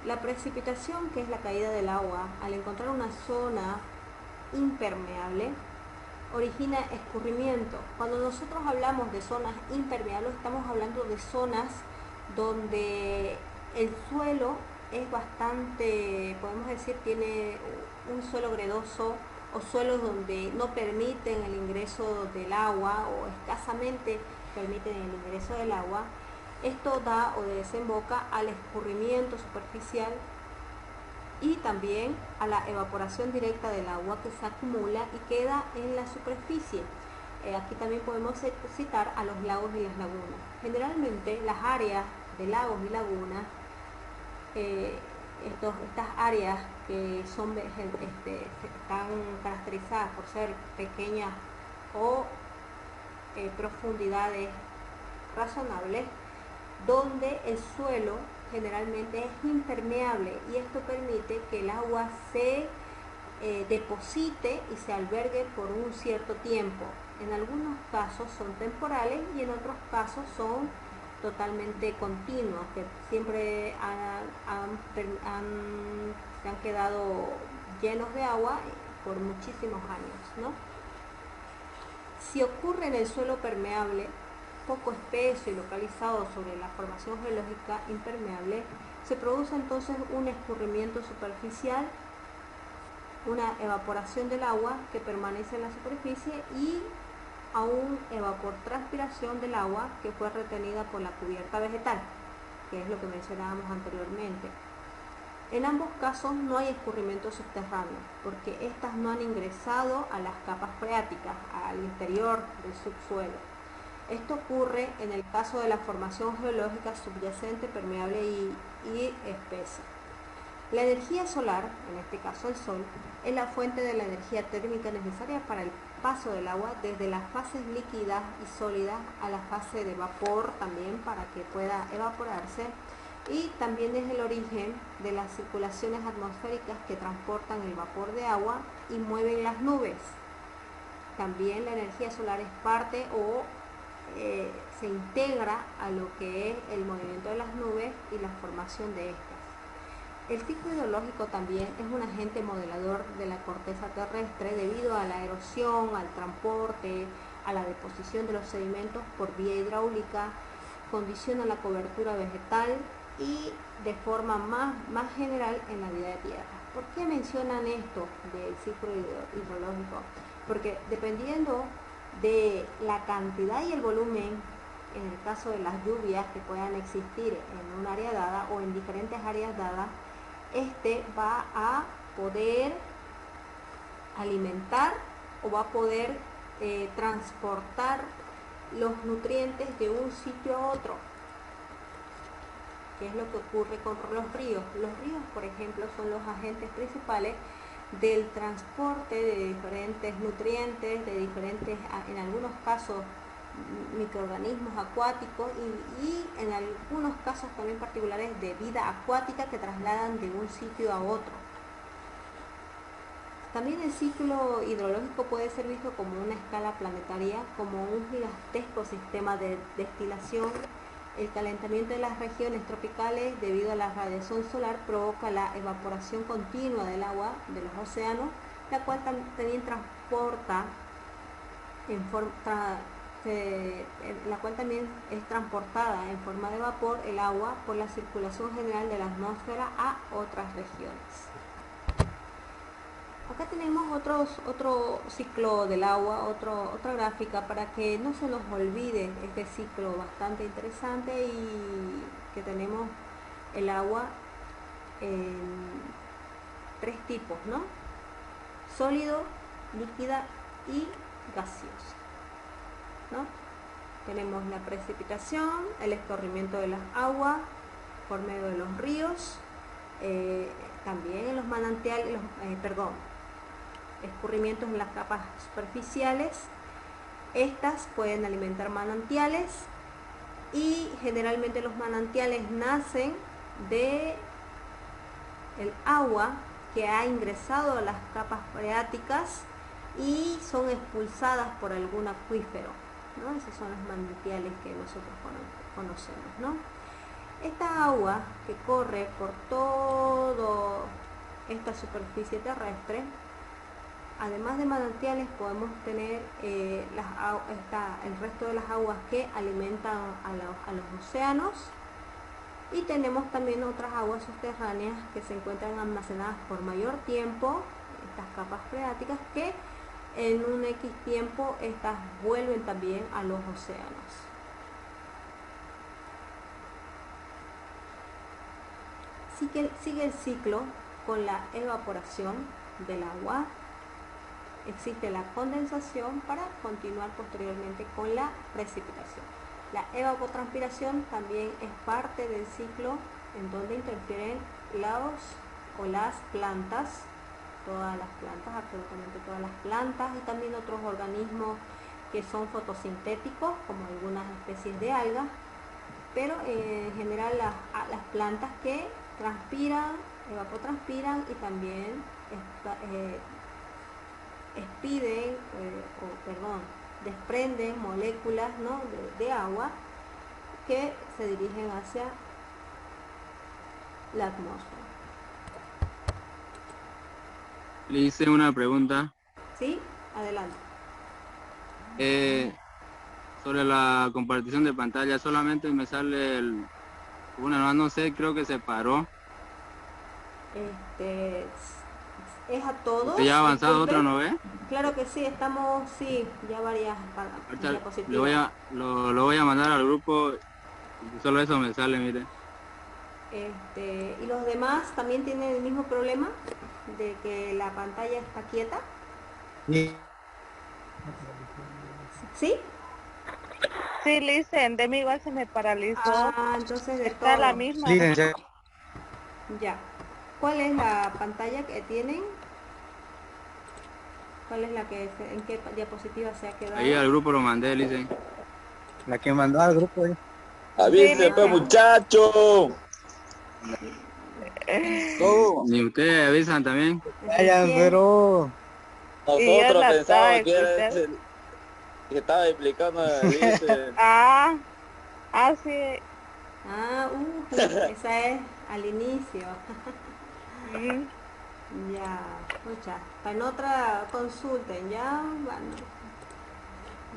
La precipitación, que es la caída del agua, al encontrar una zona impermeable, origina escurrimiento. Cuando nosotros hablamos de zonas impermeables, estamos hablando de zonas donde el suelo es bastante, podemos decir, tiene un suelo gredoso, o suelos donde no permiten el ingreso del agua o escasamente permiten el ingreso del agua. Esto da o desemboca al escurrimiento superficial y también a la evaporación directa del agua que se acumula y queda en la superficie. Aquí también podemos citar a los lagos y las lagunas. Generalmente las áreas de lagos y lagunas, estas áreas que están caracterizadas por ser pequeñas o profundidades razonables, donde el suelo generalmente es impermeable, y esto permite que el agua se deposite y se albergue por un cierto tiempo. En algunos casos son temporales y en otros casos son totalmente continuos, que siempre se han quedado llenos de agua por muchísimos años, ¿no? Si ocurre en el suelo permeable, poco espeso y localizado sobre la formación geológica impermeable, se produce entonces un escurrimiento superficial, una evaporación del agua que permanece en la superficie, y aún evapotranspiración del agua que fue retenida por la cubierta vegetal, que es lo que mencionábamos anteriormente. En ambos casos no hay escurrimiento subterráneo, porque éstas no han ingresado a las capas freáticas, al interior del subsuelo. Esto ocurre en el caso de la formación geológica subyacente, permeable y espesa. La energía solar, en este caso el sol, es la fuente de la energía térmica necesaria para el paso del agua desde las fases líquidas y sólidas a la fase de vapor, también para que pueda evaporarse, y también es el origen de las circulaciones atmosféricas que transportan el vapor de agua y mueven las nubes. También la energía solar es parte o se integra a lo que es el movimiento de las nubes y la formación de estas. El ciclo hidrológico también es un agente modelador de la corteza terrestre debido a la erosión, al transporte, a la deposición de los sedimentos por vía hidráulica, condiciona la cobertura vegetal y de forma más general en la vida de tierra. ¿Por qué mencionan esto del ciclo hidrológico? Porque dependiendo de la cantidad y el volumen, en el caso de las lluvias que puedan existir en un área dada o en diferentes áreas dadas, este va a poder alimentar o va a poder transportar los nutrientes de un sitio a otro. ¿Qué es lo que ocurre con los ríos? Los ríos, por ejemplo, son los agentes principales del transporte de diferentes nutrientes, de diferentes, en algunos casos, microorganismos acuáticos y en algunos casos también particulares de vida acuática que trasladan de un sitio a otro. También el ciclo hidrológico puede ser visto como una escala planetaria, como un gigantesco sistema de destilación. El calentamiento de las regiones tropicales debido a la radiación solar provoca la evaporación continua del agua de los océanos, la cual también es transportada en forma de vapor el agua por la circulación general de la atmósfera a otras regiones. Acá tenemos otro ciclo del agua, otra gráfica para que no se nos olvide este ciclo bastante interesante y que tenemos el agua en tres tipos, ¿no? Sólido, líquida y gaseosa, ¿no? Tenemos la precipitación, el escurrimiento de las aguas por medio de los ríos, también en los manantiales, escurrimientos en las capas superficiales. Estas pueden alimentar manantiales y generalmente los manantiales nacen de el agua que ha ingresado a las capas freáticas y son expulsadas por algún acuífero, ¿no? Esos son los manantiales que nosotros conocemos, ¿no? Esta agua que corre por toda esta superficie terrestre, además de manantiales, podemos tener el resto de las aguas que alimentan a los océanos, y tenemos también otras aguas subterráneas que se encuentran almacenadas por mayor tiempo, estas capas freáticas, que en un X tiempo estas vuelven también a los océanos. Sigue el ciclo con la evaporación del agua. Existe la condensación para continuar posteriormente con la precipitación. La evapotranspiración también es parte del ciclo en donde interfieren las plantas, todas las plantas, absolutamente todas las plantas, y también otros organismos que son fotosintéticos, como algunas especies de algas, pero en general las plantas que transpiran, evapotranspiran y también desprenden moléculas, ¿no?, de agua que se dirigen hacia la atmósfera. Le hice una pregunta. ¿Sí? Adelante. Sobre la compartición de pantalla, solamente me sale no sé, creo que se paró. Es a todos. ¿Usted ya ha avanzado otro, no ve? Claro que sí, ya varias diapositivas. Lo voy a mandar al grupo, solo eso me sale, mire. ¿Y los demás también tienen el mismo problema de que la pantalla está quieta? Sí. ¿Sí? Sí, listen, de mí igual se me paralizó. Entonces de Está todo. la misma. Ya. ¿Cuál es la pantalla que tienen? ¿Cuál es en qué diapositiva se ha quedado? Ahí al grupo lo mandé, dicen. La que mandó al grupo. Avise, pues, muchacho. Ni ustedes avisan también. Vayan, pero Nosotros la pensábamos estaba que estaba explicando. Dice. Sí. Esa es al inicio. Ya, escucha, en otra consulten, ya, bueno,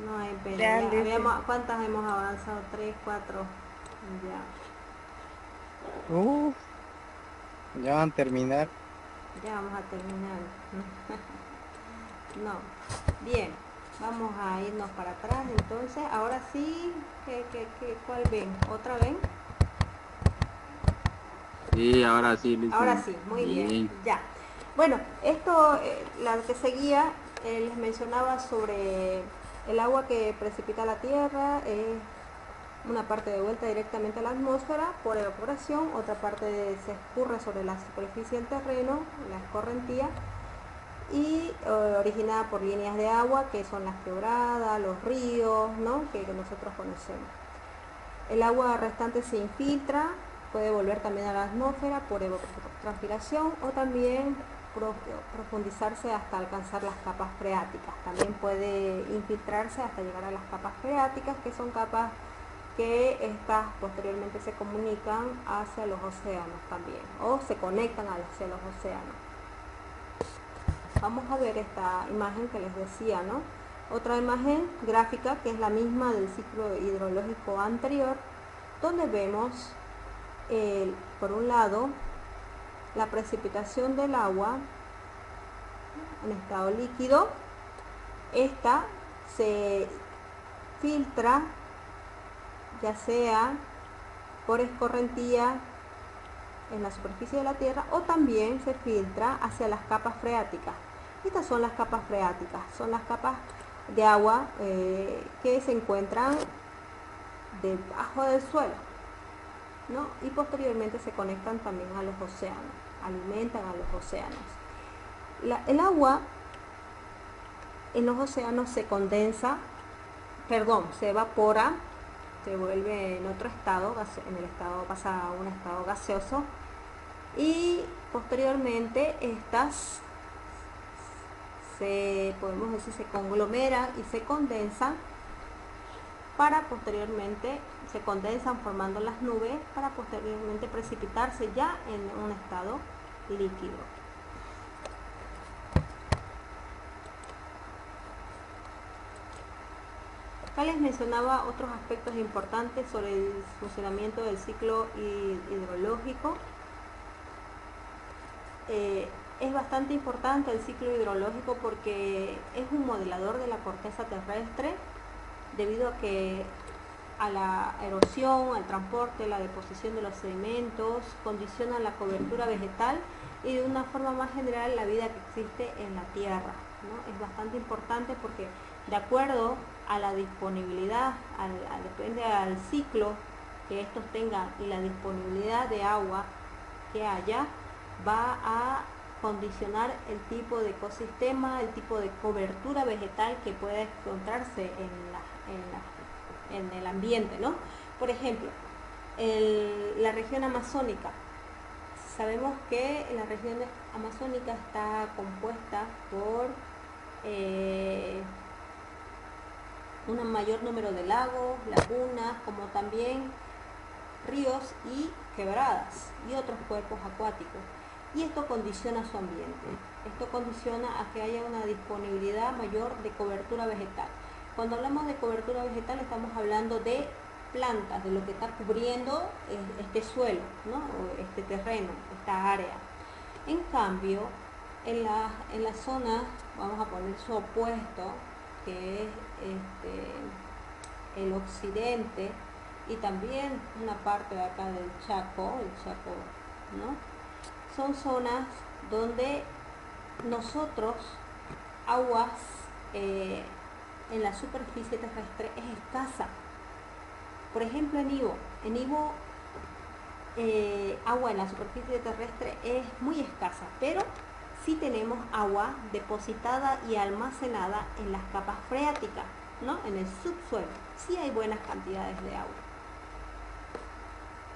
no hay pena. ¿Cuántas hemos avanzado? 3, 4, ya. ya van a terminar. Ya vamos a terminar. No, bien. Vamos a irnos para atrás entonces. Ahora sí, ¿cuál ven? ¿Otra ven? Sí, ahora sí, Luis. Ahora sí, muy bien, ya. Bueno, esto, la que seguía, les mencionaba sobre el agua que precipita la Tierra, una parte de vuelta directamente a la atmósfera por evaporación, otra parte se escurre sobre la superficie del terreno, la escorrentía, y originada por líneas de agua que son las quebradas, los ríos, ¿no? que nosotros conocemos. El agua restante se infiltra, puede volver también a la atmósfera por evapotranspiración o también profundizarse hasta alcanzar las capas freáticas. También puede infiltrarse hasta llegar a las capas freáticas, que son capas que estas posteriormente se comunican hacia los océanos también, o se conectan hacia los océanos. Vamos a ver esta imagen que les decía, ¿no? Otra imagen gráfica que es la misma del ciclo hidrológico anterior, donde vemos, por un lado, la precipitación del agua en estado líquido. Esta se filtra ya sea por escorrentía en la superficie de la Tierra o también se filtra hacia las capas freáticas. Estas son las capas freáticas, son las capas de agua que se encuentran debajo del suelo, ¿no? Y posteriormente se conectan también a los océanos, alimentan a los océanos. El agua en los océanos se condensa, se evapora, se vuelve en otro estado, pasa a un estado gaseoso, y posteriormente estas podemos decir, se conglomeran y se condensan para posteriormente, se condensan formando las nubes para posteriormente precipitarse ya en un estado líquido. Acá les mencionaba otros aspectos importantes sobre el funcionamiento del ciclo hidrológico. Es bastante importante el ciclo hidrológico porque es un modelador de la corteza terrestre, debido a que a la erosión, al transporte, la deposición de los sedimentos, condiciona la cobertura vegetal y de una forma más general la vida que existe en la tierra, ¿no? Es bastante importante porque de acuerdo a la disponibilidad, depende al ciclo que estos tengan y la disponibilidad de agua que haya, va a condicionar el tipo de ecosistema, el tipo de cobertura vegetal que pueda encontrarse en el ambiente, ¿no? Por ejemplo, la región amazónica. Sabemos que la región amazónica está compuesta por un mayor número de lagos, lagunas, como también ríos y quebradas y otros cuerpos acuáticos. Y esto condiciona su ambiente. Esto condiciona a que haya una disponibilidad mayor de cobertura vegetal. Cuando hablamos de cobertura vegetal estamos hablando de plantas, de lo que está cubriendo este suelo, ¿no? O este terreno, esta área. En cambio, en la zona, vamos a poner su opuesto, que es el occidente y también una parte de acá del Chaco, ¿no? Son zonas donde nosotros, aguas en la superficie terrestre es escasa. Por ejemplo, en Ivo agua en la superficie terrestre es muy escasa, pero sí tenemos agua depositada y almacenada en las capas freáticas, ¿no? En el subsuelo. Sí hay buenas cantidades de agua,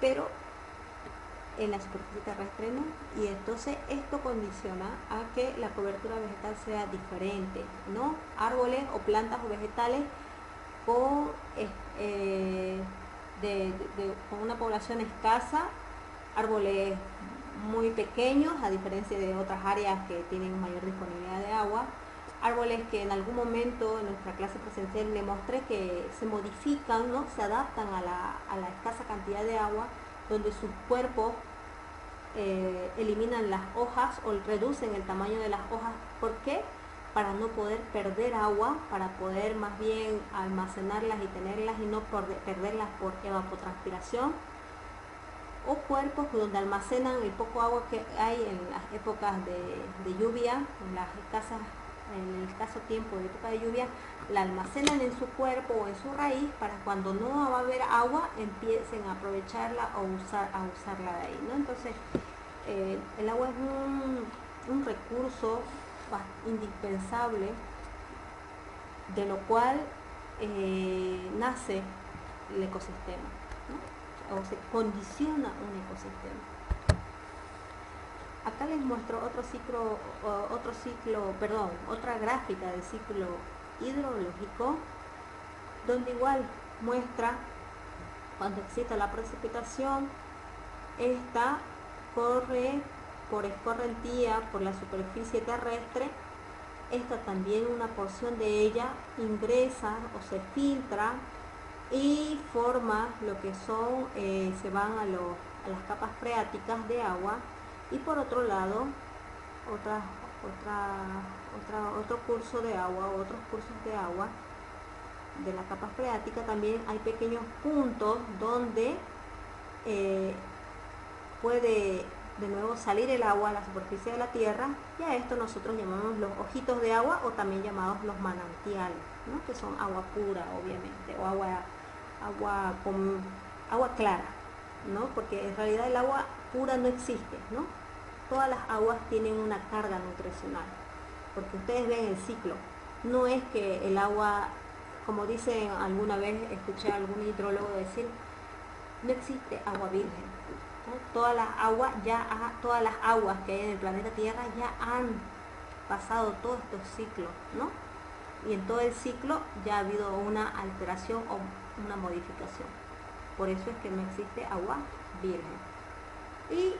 pero en la superficie terrestre no, y entonces esto condiciona a que la cobertura vegetal sea diferente, ¿no? Árboles o plantas o vegetales con, con una población escasa, árboles muy pequeños a diferencia de otras áreas que tienen mayor disponibilidad de agua, árboles que en algún momento en nuestra clase presencial le mostré que se modifican, ¿no? Se adaptan a la escasa cantidad de agua, donde sus cuerpos eliminan las hojas o reducen el tamaño de las hojas. ¿Por qué? para no poder perder agua, para poder más bien almacenarlas y tenerlas y no perderlas por evapotranspiración, o cuerpos donde almacenan el poco agua que hay en las épocas de lluvia, en las escasas, en el escaso tiempo de época de lluvia, la almacenan en su cuerpo o en su raíz para cuando no va a haber agua empiecen a aprovecharla o usarla de ahí, ¿no? Entonces el agua es un recurso indispensable, de lo cual nace el ecosistema, ¿no? O se condiciona un ecosistema. Acá les muestro otra gráfica del ciclo hidrológico, donde igual muestra cuando existe la precipitación, esta corre por escorrentía por la superficie terrestre. Esta también, una porción de ella ingresa o se filtra y forma lo que son, se van a las capas freáticas de agua. Y por otro lado, otro curso de agua, otros cursos de agua de la capa freática, también hay pequeños puntos donde puede de nuevo salir el agua a la superficie de la tierra, y a esto nosotros llamamos los ojitos de agua, o también llamados los manantiales, ¿no? Que son agua pura, obviamente, o agua clara, ¿no? Porque en realidad el agua pura no existe, ¿no? Todas las aguas tienen una carga nutricional, porque ustedes ven el ciclo. No es que el agua, como dicen alguna vez, escuché a algún hidrólogo decir, no existe agua virgen, ¿no? Todas las aguas que hay en el planeta Tierra ya han pasado todos estos ciclos, ¿no? Y en todo el ciclo ya ha habido una alteración o una modificación. Por eso es que no existe agua virgen. Y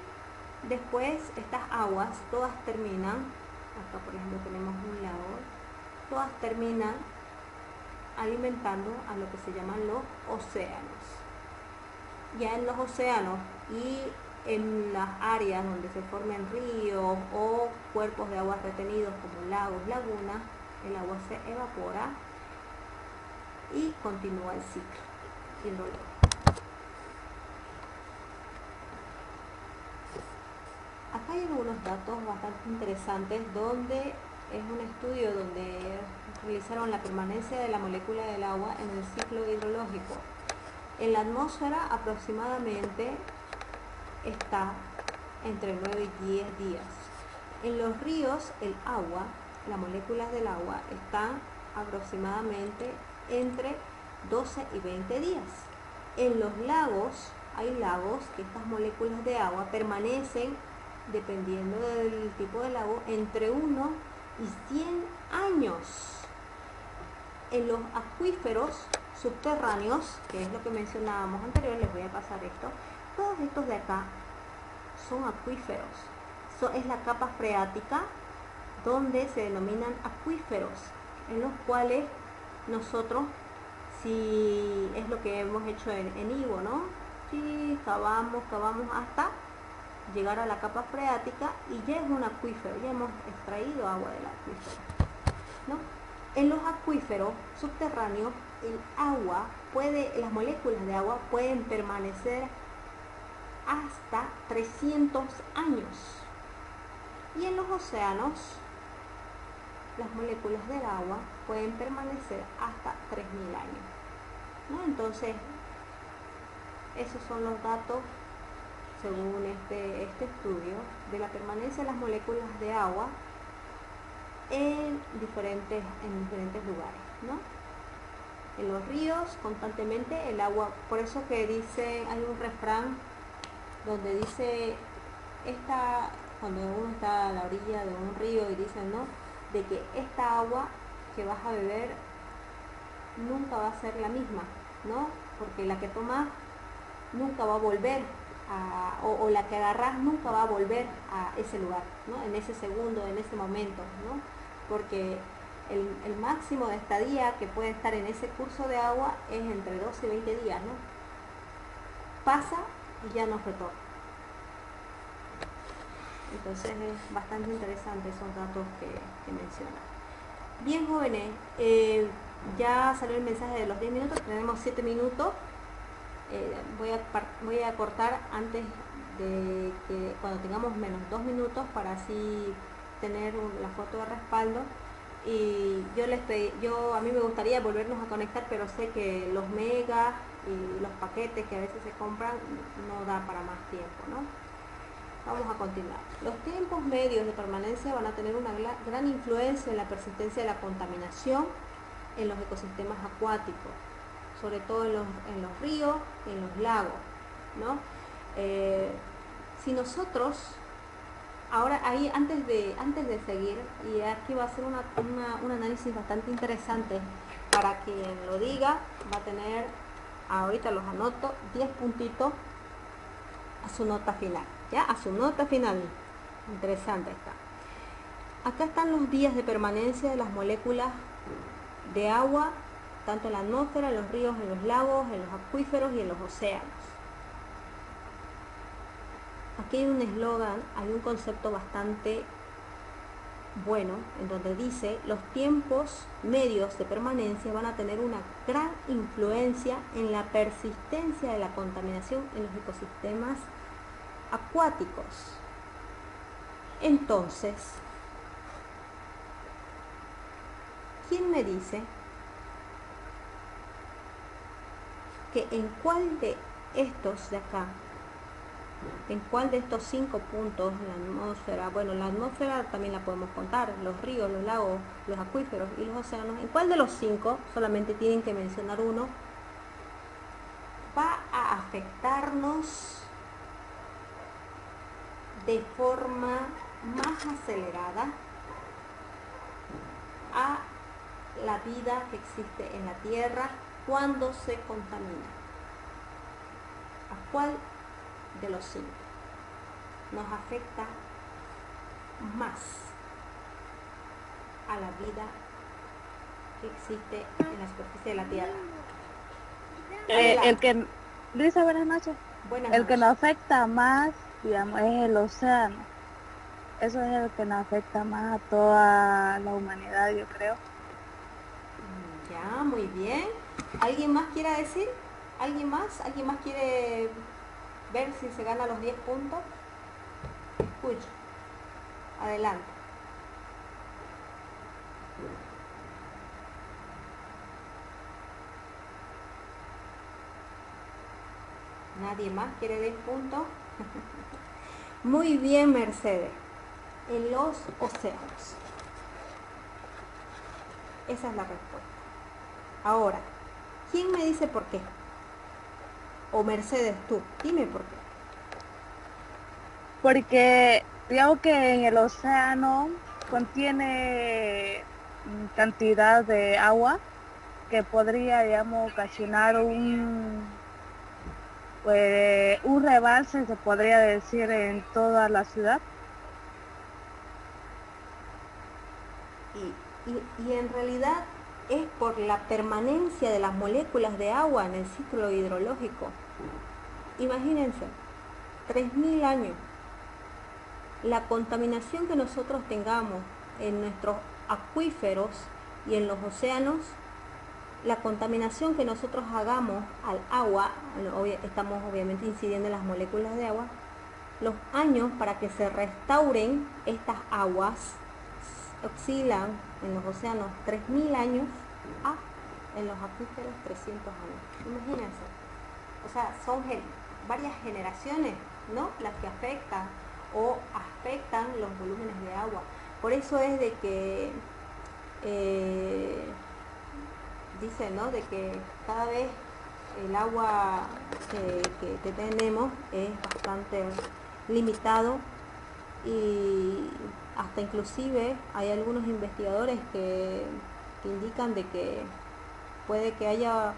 después estas aguas todas terminan, acá por ejemplo tenemos un lago, todas terminan alimentando a lo que se llaman los océanos. Ya en los océanos y en las áreas donde se formen ríos o cuerpos de agua retenidos como lagos, lagunas, el agua se evapora y continúa el ciclo hidrológico. Acá hay algunos datos bastante interesantes, donde es un estudio donde realizaron la permanencia de la molécula del agua en el ciclo hidrológico. En la atmósfera aproximadamente está entre 9 y 10 días. En los ríos el agua, las moléculas del agua están aproximadamente entre 12 y 20 días. En los lagos, hay lagos que estas moléculas de agua permanecen, dependiendo del tipo de lago, entre 1 y 100 años. En los acuíferos subterráneos, que es lo que mencionábamos anterior, les voy a pasar esto. Todos estos de acá son acuíferos. Es la capa freática donde se denominan acuíferos, en los cuales nosotros, si es lo que hemos hecho en Ivo, ¿no? Si cavamos hasta llegar a la capa freática y ya es un acuífero, ya hemos extraído agua del acuífero, ¿no? En los acuíferos subterráneos el agua las moléculas de agua pueden permanecer hasta 300 años, y en los océanos las moléculas del agua pueden permanecer hasta 3000 años, ¿no? Entonces esos son los datos según este estudio de la permanencia de las moléculas de agua en diferentes lugares, ¿no? En los ríos constantemente el agua, por eso que dice, hay un refrán donde dice, cuando uno está a la orilla de un río y dicen, ¿no?, de que esta agua que vas a beber nunca va a ser la misma, ¿no? Porque la que tomas nunca va a volver o la que agarras nunca va a volver a ese lugar, ¿no? En ese segundo, en ese momento, ¿no? Porque el máximo de estadía que puede estar en ese curso de agua es entre 12 y 20 días, ¿no? Pasa y ya no retorna. Entonces es bastante interesante esos datos que menciona. Bien, jóvenes, ya salió el mensaje de los 10 minutos, tenemos 7 minutos. Voy a cortar antes de que cuando tengamos menos 2 minutos para así tener la foto de respaldo. Y a mí me gustaría volvernos a conectar, pero sé que los megas y los paquetes que a veces se compran no da para más tiempo, ¿no? Vamos a continuar. Los tiempos medios de permanencia van a tener una gran influencia en la persistencia de la contaminación en los ecosistemas acuáticos, sobre todo en los ríos y en los lagos, ¿no? Si nosotros, ahora ahí antes de seguir, y aquí va a ser un análisis bastante interesante para quien lo diga, va a tener, ahorita los anoto, 10 puntitos a su nota final, ¿ya? A su nota final. Interesante está. Acá están los días de permanencia de las moléculas de agua, tanto en la atmósfera, en los ríos, en los lagos, en los acuíferos y en los océanos. Aquí hay un eslogan, hay un concepto bastante bueno, en donde dice: los tiempos medios de permanencia van a tener una gran influencia en la persistencia de la contaminación en los ecosistemas acuáticos. Entonces, ¿quién me dice que en cuál de estos de acá, en cuál de estos 5 puntos, la atmósfera, bueno, la atmósfera también la podemos contar, los ríos, los lagos, los acuíferos y los océanos, en cuál de los 5, solamente tienen que mencionar uno, va a afectarnos de forma más acelerada a la vida que existe en la Tierra cuando se contamina? ¿A cuál de los 5 nos afecta más a la vida que existe en la superficie de la Tierra? El que, Luisa, buenas noches. Buenas El que noches. nos afecta más, digamos, es el océano. Eso es el que nos afecta más a toda la humanidad, yo creo. Ya, muy bien. ¿Alguien más quiere decir? ¿Alguien más? ¿Alguien más quiere ver si se gana los 10 puntos? Escucha. Adelante. ¿Nadie más quiere 10 puntos? Muy bien, Mercedes. En los océanos. Esa es la respuesta. Ahora, ¿quién me dice por qué? O Mercedes, tú, dime por qué. Porque digamos que en el océano contiene cantidad de agua que podría, digamos, ocasionar un rebalse, se podría decir, en toda la ciudad. Y en realidad es por la permanencia de las moléculas de agua en el ciclo hidrológico. Imagínense, 3000 años. La contaminación que nosotros tengamos en nuestros acuíferos y en los océanos, la contaminación que nosotros hagamos al agua, estamos obviamente incidiendo en las moléculas de agua, los años para que se restauren estas aguas oscilan en los océanos 3000 años a en los acuíferos 300 años. Imagínense. O sea, son varias generaciones, ¿no?, las que afectan los volúmenes de agua. Por eso es de que dicen, ¿no?, de que cada vez el agua que tenemos es bastante limitado, y hasta inclusive hay algunos investigadores que indican de que puede que haya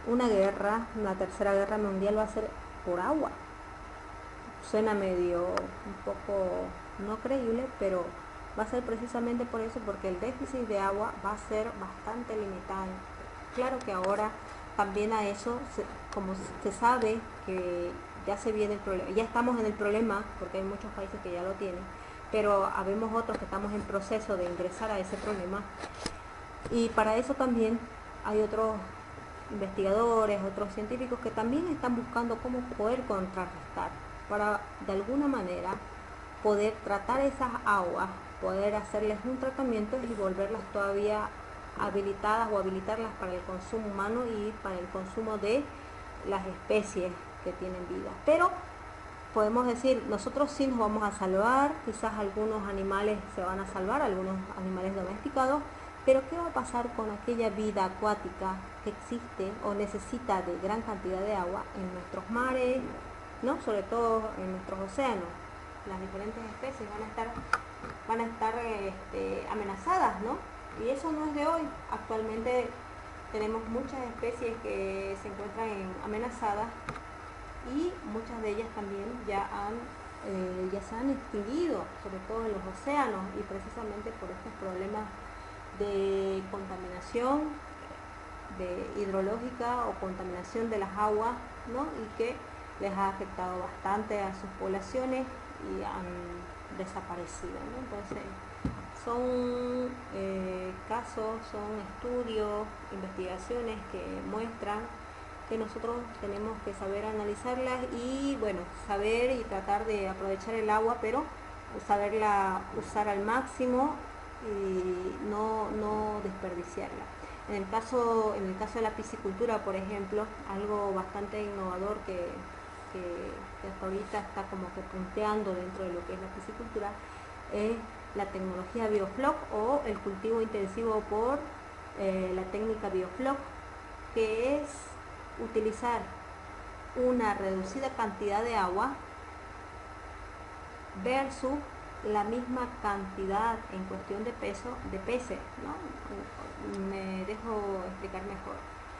una guerra, la tercera guerra mundial va a ser por agua. Suena medio un poco no creíble, pero va a ser precisamente por eso, porque el déficit de agua va a ser bastante limitado. Claro que ahora también a eso, como se sabe que ya se viene el problema, ya estamos en el problema, porque hay muchos países que ya lo tienen, pero habemos otros que estamos en proceso de ingresar a ese problema. Y para eso también hay otros investigadores, otros científicos que también están buscando cómo poder contrarrestar, para de alguna manera poder tratar esas aguas, poder hacerles un tratamiento y volverlas todavía habilitadas o habilitarlas para el consumo humano y para el consumo de las especies que tienen vida. Pero podemos decir, nosotros sí nos vamos a salvar, quizás algunos animales se van a salvar, algunos animales domesticados, pero ¿qué va a pasar con aquella vida acuática que existe o necesita de gran cantidad de agua en nuestros mares, ¿no? Sobre todo en nuestros océanos? Las diferentes especies van a estar amenazadas, ¿no? Y eso no es de hoy. Actualmente tenemos muchas especies que se encuentran amenazadas y muchas de ellas también ya se han extinguido, sobre todo en los océanos, y precisamente por estos problemas de contaminación hidrológica o contaminación de las aguas, ¿no? Y que les ha afectado bastante a sus poblaciones y han desaparecido, ¿no? Entonces son casos, son estudios, investigaciones que muestran que nosotros tenemos que saber analizarlas y bueno, saber y tratar de aprovechar el agua, pero saberla usar al máximo y no desperdiciarla. En el caso de la piscicultura, por ejemplo, algo bastante innovador que hasta ahorita está como que punteando dentro de lo que es la piscicultura es la tecnología Biofloc o el cultivo intensivo por la técnica Biofloc, que es utilizar una reducida cantidad de agua versus la misma cantidad en cuestión de peces, ¿no? Me dejo explicar mejor.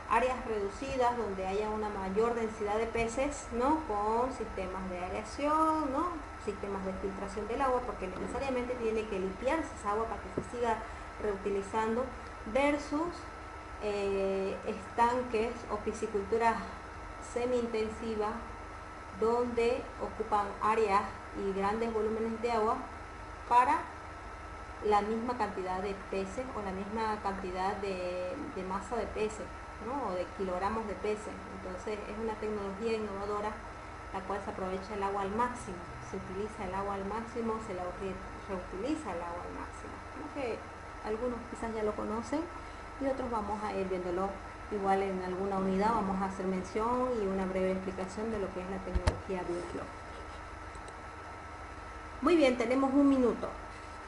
Áreas reducidas donde haya una mayor densidad de peces, ¿no? Con sistemas de aireación, ¿no? Sistemas de filtración del agua, porque necesariamente tiene que limpiarse esa agua para que se siga reutilizando, versus estanques o pisciculturas semi-intensivas donde ocupan áreas y grandes volúmenes de agua para la misma cantidad de peces o la misma cantidad de masa de peces, ¿no? O de kilogramos de peces. Entonces es una tecnología innovadora la cual se aprovecha el agua al máximo, se utiliza el agua al máximo, se la reutiliza el agua al máximo, ¿no? Que algunos quizás ya lo conocen y otros vamos a ir viéndolo igual en alguna unidad. Vamos a hacer mención y una breve explicación de lo que es la tecnología Biofloc. Muy bien, tenemos un minuto.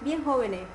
Bien, jóvenes,